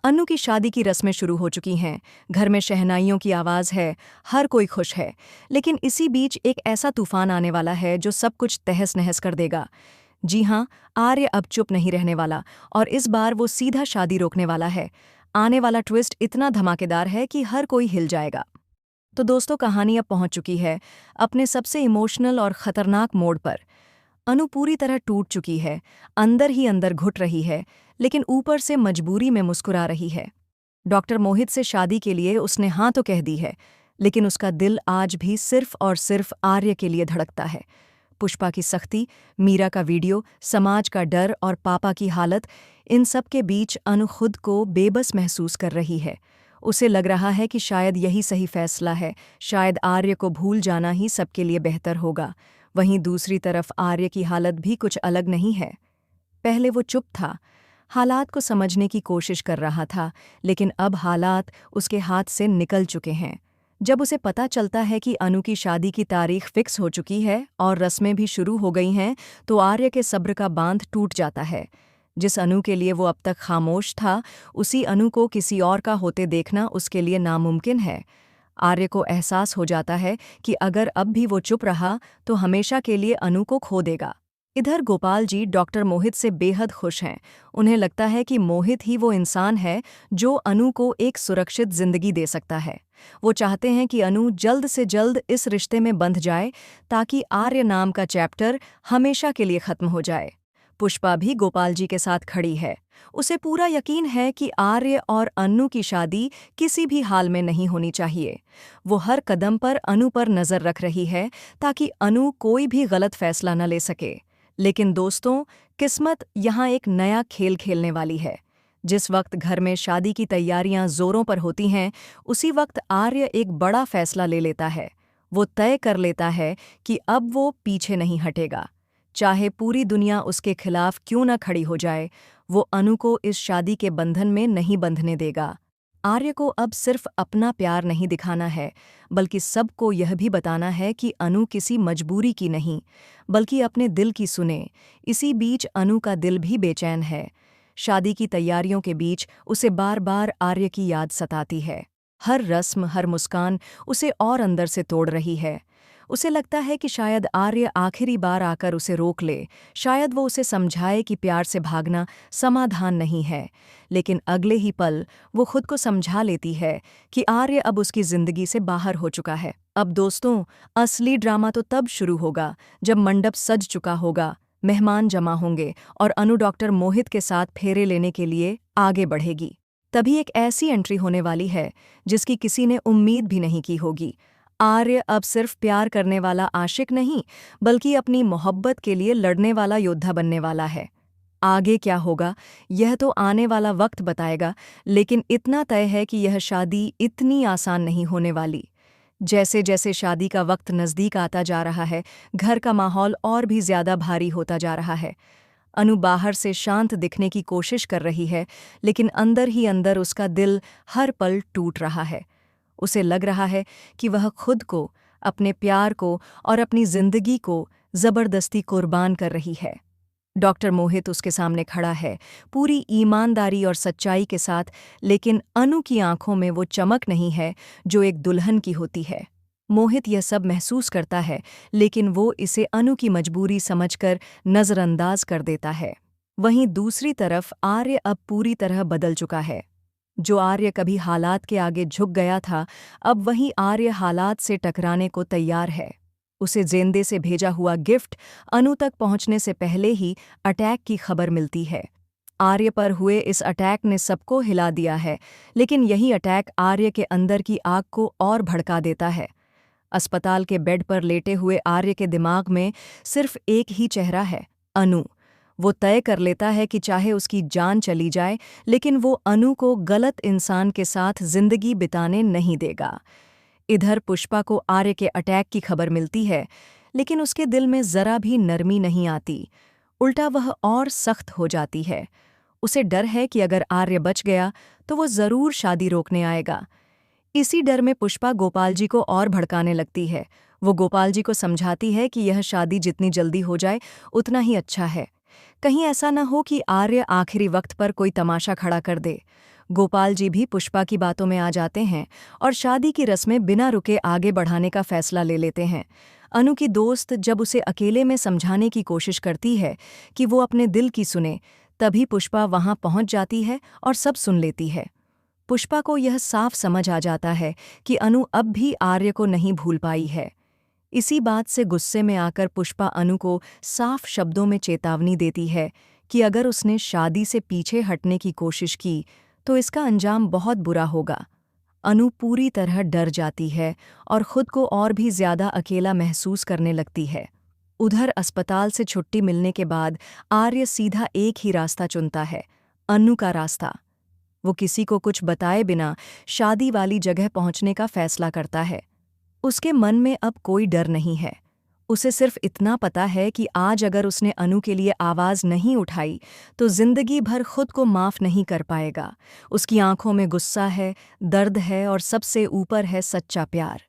अन्नू की शादी की रस्में शुरू हो चुकी हैं। घर में शहनाइयों की आवाज़ है, हर कोई खुश है। लेकिन इसी बीच एक ऐसा तूफान आने वाला है जो सब कुछ तहस-नहस कर देगा। जी हाँ, आर्य अब चुप नहीं रहने वाला और इस बार वो सीधा शादी रोकने वाला है। आने वाला ट्विस्ट इतना धमाकेदार है कि हर कोई हिल जाएगा। तो दोस्तों, कहानी अब पहुंच चुकी है अपने सबसे इमोशनल और खतरनाक मोड़ पर। अनु पूरी तरह टूट चुकी है, अंदर ही अंदर घुट रही है, लेकिन ऊपर से मजबूरी में मुस्कुरा रही है। डॉक्टर मोहित से शादी के लिए उसने हाँ तो कह दी है, लेकिन उसका दिल आज भी सिर्फ और सिर्फ आर्य के लिए धड़कता है। पुष्पा की सख्ती, मीरा का वीडियो, समाज का डर और पापा की हालत, इन सब के बीच अनु खुद को बेबस महसूस कर रही है। उसे लग रहा है कि शायद यही सही फैसला है, शायद आर्य को भूल जाना ही सबके लिए बेहतर होगा। वहीं दूसरी तरफ आर्य की हालत भी कुछ अलग नहीं है। पहले वो चुप था, हालात को समझने की कोशिश कर रहा था, लेकिन अब हालात उसके हाथ से निकल चुके हैं। जब उसे पता चलता है कि अनु की शादी की तारीख फिक्स हो चुकी है और रस्में भी शुरू हो गई हैं, तो आर्य के सब्र का बांध टूट जाता है। जिस अनु के लिए वो अब तक खामोश था, उसी अनु को किसी और का होते देखना उसके लिए नामुमकिन है। आर्य को एहसास हो जाता है कि अगर अब भी वो चुप रहा तो हमेशा के लिए अनु को खो देगा। इधर गोपाल जी डॉक्टर मोहित से बेहद खुश हैं। उन्हें लगता है कि मोहित ही वो इंसान है जो अनु को एक सुरक्षित जिंदगी दे सकता है। वो चाहते हैं कि अनु जल्द से जल्द इस रिश्ते में बंध जाए, ताकि आर्य नाम का चैप्टर हमेशा के लिए खत्म हो जाए। पुष्पा भी गोपाल जी के साथ खड़ी है। उसे पूरा यकीन है कि आर्य और अन्नू की शादी किसी भी हाल में नहीं होनी चाहिए। वो हर कदम पर अनु पर नज़र रख रही है, ताकि अनु कोई भी गलत फैसला न ले सके। लेकिन दोस्तों, किस्मत यहाँ एक नया खेल खेलने वाली है। जिस वक्त घर में शादी की तैयारियां जोरों पर होती हैं, उसी वक्त आर्य एक बड़ा फैसला ले लेता है। वो तय कर लेता है कि अब वो पीछे नहीं हटेगा। चाहे पूरी दुनिया उसके खिलाफ क्यों न खड़ी हो जाए, वो अनु को इस शादी के बंधन में नहीं बंधने देगा। आर्य को अब सिर्फ अपना प्यार नहीं दिखाना है, बल्कि सबको यह भी बताना है कि अनु किसी मजबूरी की नहीं, बल्कि अपने दिल की सुने। इसी बीच अनु का दिल भी बेचैन है। शादी की तैयारियों के बीच उसे बार बार आर्य की याद सताती है। हर रस्म, हर मुस्कान उसे और अंदर से तोड़ रही है। उसे लगता है कि शायद आर्य आखिरी बार आकर उसे रोक ले, शायद वो उसे समझाए कि प्यार से भागना समाधान नहीं है। लेकिन अगले ही पल वो खुद को समझा लेती है कि आर्य अब उसकी जिंदगी से बाहर हो चुका है। अब दोस्तों, असली ड्रामा तो तब शुरू होगा जब मंडप सज चुका होगा, मेहमान जमा होंगे और अनु डॉक्टर मोहित के साथ फेरे लेने के लिए आगे बढ़ेगी। तभी एक ऐसी एंट्री होने वाली है जिसकी किसी ने उम्मीद भी नहीं की होगी। आर्य अब सिर्फ प्यार करने वाला आशिक नहीं, बल्कि अपनी मोहब्बत के लिए लड़ने वाला योद्धा बनने वाला है। आगे क्या होगा, यह तो आने वाला वक्त बताएगा, लेकिन इतना तय है कि यह शादी इतनी आसान नहीं होने वाली। जैसे जैसे शादी का वक्त नज़दीक आता जा रहा है, घर का माहौल और भी ज्यादा भारी होता जा रहा है। अनु बाहर से शांत दिखने की कोशिश कर रही है, लेकिन अंदर ही अंदर उसका दिल हर पल टूट रहा है। उसे लग रहा है कि वह खुद को, अपने प्यार को और अपनी जिंदगी को जबरदस्ती कुर्बान कर रही है। डॉक्टर मोहित उसके सामने खड़ा है, पूरी ईमानदारी और सच्चाई के साथ, लेकिन अनु की आंखों में वो चमक नहीं है जो एक दुल्हन की होती है। मोहित यह सब महसूस करता है, लेकिन वो इसे अनु की मजबूरी समझकर नज़रअंदाज कर देता है। वहीं दूसरी तरफ आर्य अब पूरी तरह बदल चुका है। जो आर्य कभी हालात के आगे झुक गया था, अब वही आर्य हालात से टकराने को तैयार है। उसे जेंदे से भेजा हुआ गिफ्ट अनु तक पहुंचने से पहले ही अटैक की खबर मिलती है। आर्य पर हुए इस अटैक ने सबको हिला दिया है, लेकिन यही अटैक आर्य के अंदर की आग को और भड़का देता है। अस्पताल के बेड पर लेटे हुए आर्य के दिमाग में सिर्फ एक ही चेहरा है, अनु। वो तय कर लेता है कि चाहे उसकी जान चली जाए, लेकिन वो अनु को गलत इंसान के साथ जिंदगी बिताने नहीं देगा। इधर पुष्पा को आर्य के अटैक की खबर मिलती है, लेकिन उसके दिल में जरा भी नरमी नहीं आती, उल्टा वह और सख्त हो जाती है। उसे डर है कि अगर आर्य बच गया तो वो जरूर शादी रोकने आएगा। इसी डर में पुष्पा गोपाल जी को और भड़काने लगती है। वो गोपाल जी को समझाती है कि यह शादी जितनी जल्दी हो जाए उतना ही अच्छा है। कहीं ऐसा न हो कि आर्य आखिरी वक्त पर कोई तमाशा खड़ा कर दे। गोपाल जी भी पुष्पा की बातों में आ जाते हैं और शादी की रस्में बिना रुके आगे बढ़ाने का फैसला ले लेते हैं। अनु की दोस्त जब उसे अकेले में समझाने की कोशिश करती है कि वो अपने दिल की सुने, तभी पुष्पा वहां पहुंच जाती है और सब सुन लेती है। पुष्पा को यह साफ समझ आ जाता है कि अनु अब भी आर्य को नहीं भूल पाई है। इसी बात से गुस्से में आकर पुष्पा अनु को साफ शब्दों में चेतावनी देती है कि अगर उसने शादी से पीछे हटने की कोशिश की तो इसका अंजाम बहुत बुरा होगा। अनु पूरी तरह डर जाती है और खुद को और भी ज्यादा अकेला महसूस करने लगती है। उधर अस्पताल से छुट्टी मिलने के बाद आर्य सीधा एक ही रास्ता चुनता है, अनु का रास्ता। वो किसी को कुछ बताए बिना शादी वाली जगह पहुंचने का फैसला करता है। उसके मन में अब कोई डर नहीं है। उसे सिर्फ इतना पता है कि आज अगर उसने अनु के लिए आवाज़ नहीं उठाई तो जिंदगी भर खुद को माफ़ नहीं कर पाएगा। उसकी आंखों में गुस्सा है, दर्द है और सबसे ऊपर है सच्चा प्यार।